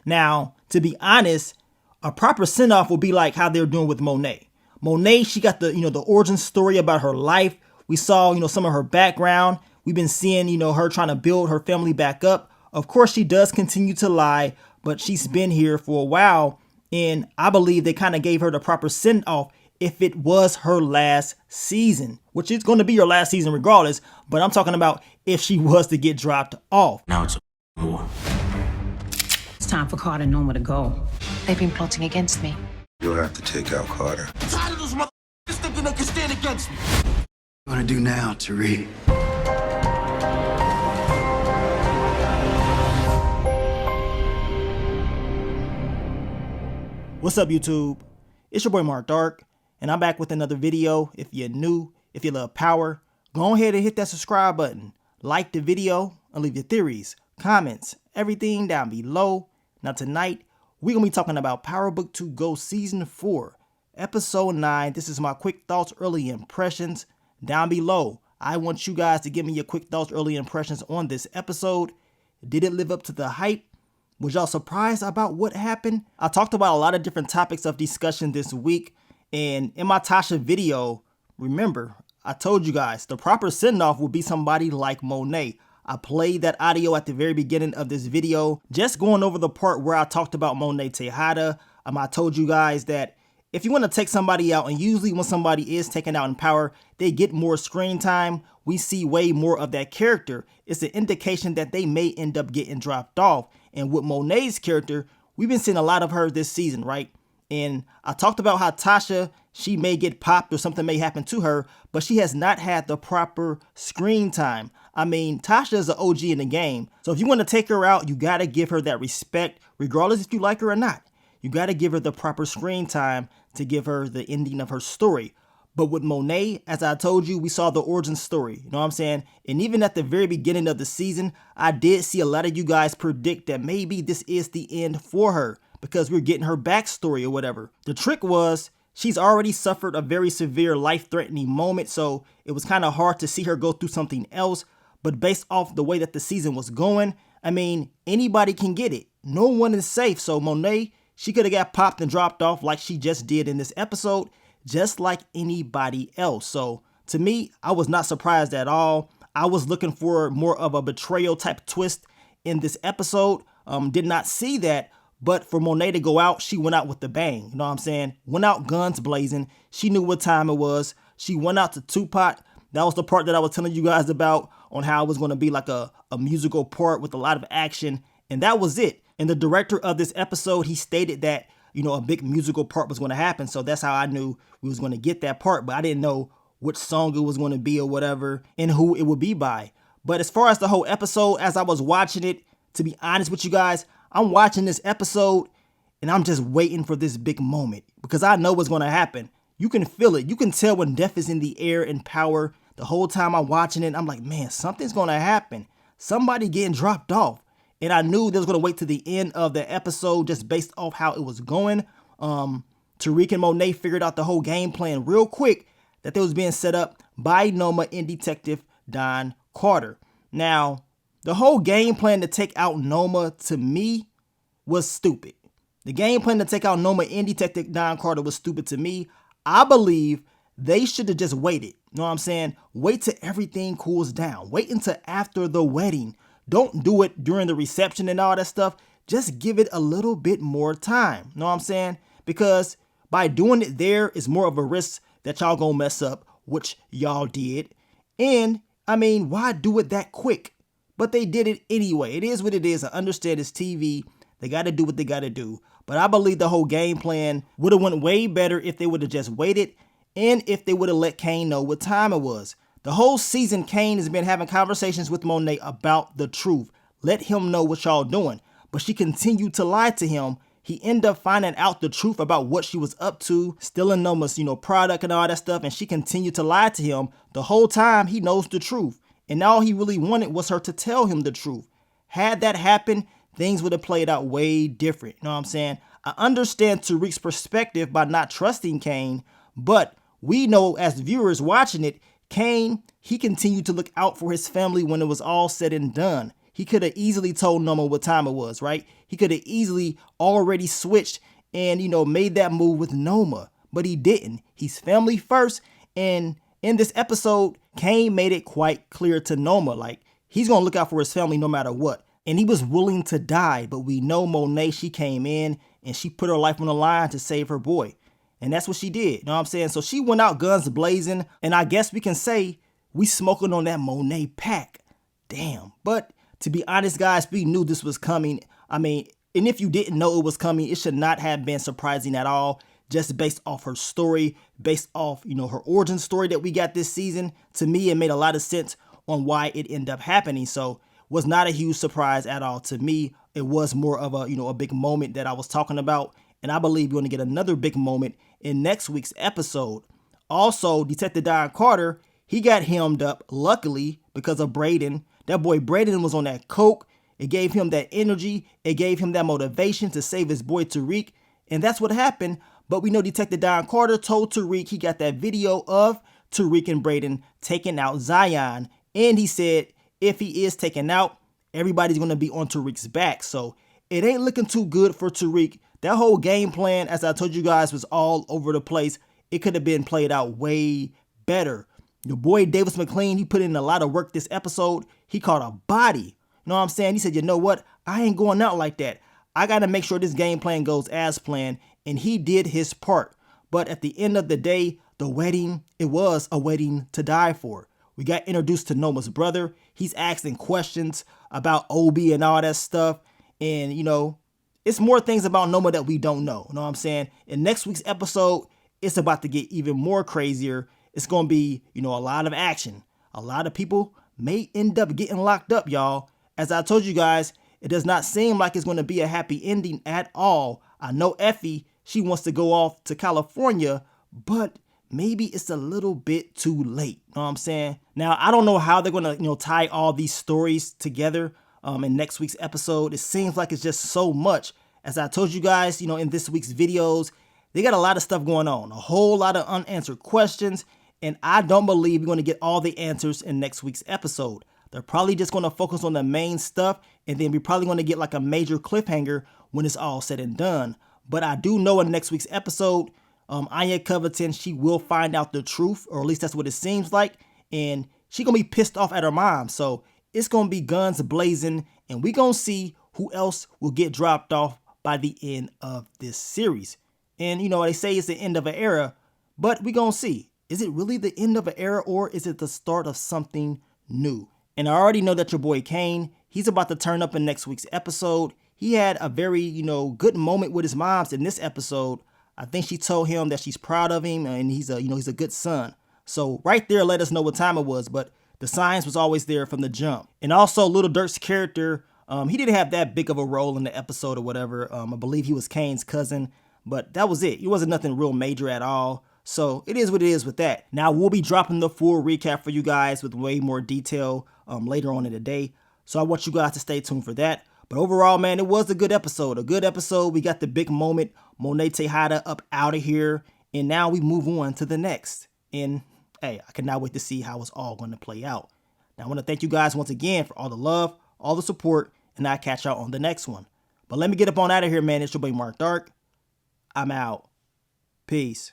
Now, to be honest, a proper send-off will be like how they're doing with Monet. Monet, she got the origin story about her life. We saw, some of her background. We've been seeing, her trying to build her family back up. Of course, she does continue to lie, but she's been here for a while. And I believe they kind of gave her the proper send-off if it was her last season, which is going to be her last season regardless. But I'm talking about if she was to get dropped off. Now it's a war. It's time for Carter and Noma to go. They've been plotting against me. You'll have to take out Carter. I'm tired of those motherfuckers thinking they can stand against me. What you gonna do now, Tariq? What's up, YouTube? It's your boy Mark Dark, and I'm back with another video. If you're new, if you love power, go ahead and hit that subscribe button, like the video, and leave your theories, comments, everything down below. Now tonight, we're going to be talking about Power Book 2 Go Season 4, Episode 9. This is my quick thoughts, early impressions. Down below, I want you guys to give me your quick thoughts, early impressions on this episode. Did it live up to the hype? Was y'all surprised about what happened? I talked about a lot of different topics of discussion this week. And in my Tasha video, remember, I told you guys the proper send-off would be somebody like Monet. I played that audio at the very beginning of this video, just going over the part where I talked about Monet Tejada. I told you guys that if you want to take somebody out, and usually when somebody is taken out in power, they get more screen time. We see way more of that character. It's an indication that they may end up getting dropped off. And with Monet's character, we've been seeing a lot of her this season, right? And I talked about how Tasha, she may get popped or something may happen to her, but she has not had the proper screen time. Tasha is an OG in the game. So if you want to take her out, you got to give her that respect, regardless if you like her or not. You got to give her the proper screen time to give her the ending of her story. But with Monet, as I told you, we saw the origin story. You know what I'm saying? And even at the very beginning of the season, I did see a lot of you guys predict that maybe this is the end for her because we're getting her backstory or whatever. The trick was she's already suffered a very severe life-threatening moment, so it was kind of hard to see her go through something else. But based off the way that the season was going, anybody can get it. No one is safe. So Monet, she could have got popped and dropped off like she just did in this episode, just like anybody else. So to me, I was not surprised at all. I was looking for more of a betrayal type twist in this episode. Did not see that. But for Monet to go out, she went out with the bang. You know what I'm saying? Went out guns blazing. She knew what time it was. She went out to Tupac. That was the part that I was telling you guys about on how it was going to be like a musical part with a lot of action. And that was it. And the director of this episode, he stated that, a big musical part was going to happen. So that's how I knew we was going to get that part. But I didn't know which song it was going to be or whatever and who it would be by. But as far as the whole episode, as I was watching it, to be honest with you guys, I'm watching this episode and I'm just waiting for this big moment because I know what's going to happen. You can feel it. You can tell when death is in the air and power. The whole time I'm watching it, I'm like, man, something's going to happen. Somebody getting dropped off. And I knew they was going to wait to the end of the episode just based off how it was going. Tariq and Monet figured out the whole game plan real quick that they was being set up by Noma and Detective Don Carter. Now, the whole game plan to take out Noma, to me, was stupid. The game plan to take out Noma and Detective Don Carter was stupid to me. I believe they should have just waited. You know what I'm saying? Wait till everything cools down. Wait until after the wedding. Don't do it during the reception and all that stuff. Just give it a little bit more time. You know what I'm saying? Because by doing it there is more of a risk that y'all gonna mess up, which y'all did. And, why do it that quick? But they did it anyway. It is what it is. I understand it's TV. They got to do what they got to do. But I believe the whole game plan would have went way better if they would have just waited and if they would have let Kane know what time it was. The whole season, Kane has been having conversations with Monet about the truth. Let him know what y'all doing. But she continued to lie to him. He ended up finding out the truth about what she was up to, stealing Noma's, product and all that stuff. And she continued to lie to him the whole time. He knows the truth. And all he really wanted was her to tell him the truth. Had that happened, things would have played out way different. You know what I'm saying? I understand Tariq's perspective by not trusting Kane, but we know as viewers watching it, Kane, he continued to look out for his family when it was all said and done. he could have easily told Noma what time it was, right? He could have easily already switched and, made that move with Noma, but he didn't. He's family first. And in this episode, Kane made it quite clear to Noma, like, he's going to look out for his family no matter what. And he was willing to die, but we know Monet, she came in and she put her life on the line to save her boy. And that's what she did, you know what I'm saying? So she went out guns blazing, and I guess we can say we smoking on that Monet pack. Damn. But to be honest, guys, we knew this was coming. I mean, and if you didn't know it was coming, it should not have been surprising at all, just based off her story, based off, her origin story that we got this season. To me, it made a lot of sense on why it ended up happening. So was not a huge surprise at all to me. It was more of a big moment that I was talking about. And I believe you're going to get another big moment in next week's episode. Also, Detective Don Carter, he got hemmed up, luckily, because of Braden. That boy Braden was on that coke. It gave him that energy. It gave him that motivation to save his boy Tariq. And that's what happened. But we know Detective Don Carter told Tariq he got that video of Tariq and Braden taking out Zion. And he said if he is taken out, everybody's going to be on Tariq's back. So it ain't looking too good for Tariq. That whole game plan, as I told you guys, was all over the place. It could have been played out way better. Your boy Davis McLean, he put in a lot of work this episode. He caught a body. You know what I'm saying? He said, you know what? I ain't going out like that. I got to make sure this game plan goes as planned. And he did his part. But at the end of the day, the wedding, it was a wedding to die for. We got introduced to Noma's brother. He's asking questions about Obi and all that stuff. And, it's more things about Noma that we don't know. You know what I'm saying? In next week's episode, it's about to get even more crazier. It's going to be, a lot of action. A lot of people may end up getting locked up, y'all. As I told you guys, it does not seem like it's going to be a happy ending at all. I know Effie, she wants to go off to California, but maybe it's a little bit too late. You know what I'm saying? Now, I don't know how they're going to, tie all these stories together in next week's episode. It seems like it's just so much. As I told you guys, in this week's videos, they got a lot of stuff going on, a whole lot of unanswered questions, and I don't believe we're going to get all the answers in next week's episode. They're probably just going to focus on the main stuff, and then we're probably going to get like a major cliffhanger when it's all said and done. But I do know in next week's episode, Anya Covington, she will find out the truth, or at least that's what it seems like, and she's going to be pissed off at her mom. So it's going to be guns blazing, and we're going to see who else will get dropped off by the end of this series. And, they say it's the end of an era, but we're going to see. Is it really the end of an era, or is it the start of something new? And I already know that your boy Kane, he's about to turn up in next week's episode. He had a very, good moment with his moms in this episode. I think she told him that she's proud of him and he's a good son. So right there, let us know what time it was, but the signs was always there from the jump. And also Little Dirk's character, he didn't have that big of a role in the episode or whatever. I believe he was Kane's cousin, but that was it. It wasn't nothing real major at all. So it is what it is with that. Now we'll be dropping the full recap for you guys with way more detail later on in the day. So I want you guys to stay tuned for that. But overall, man, it was a good episode. A good episode. We got the big moment. Monet Tejada up out of here. And now we move on to the next. And hey, I cannot wait to see how it's all going to play out. Now I want to thank you guys once again for all the love, all the support, and I'll catch y'all on the next one. But let me get up on out of here, man. It's your boy Mark Dark. I'm out. Peace.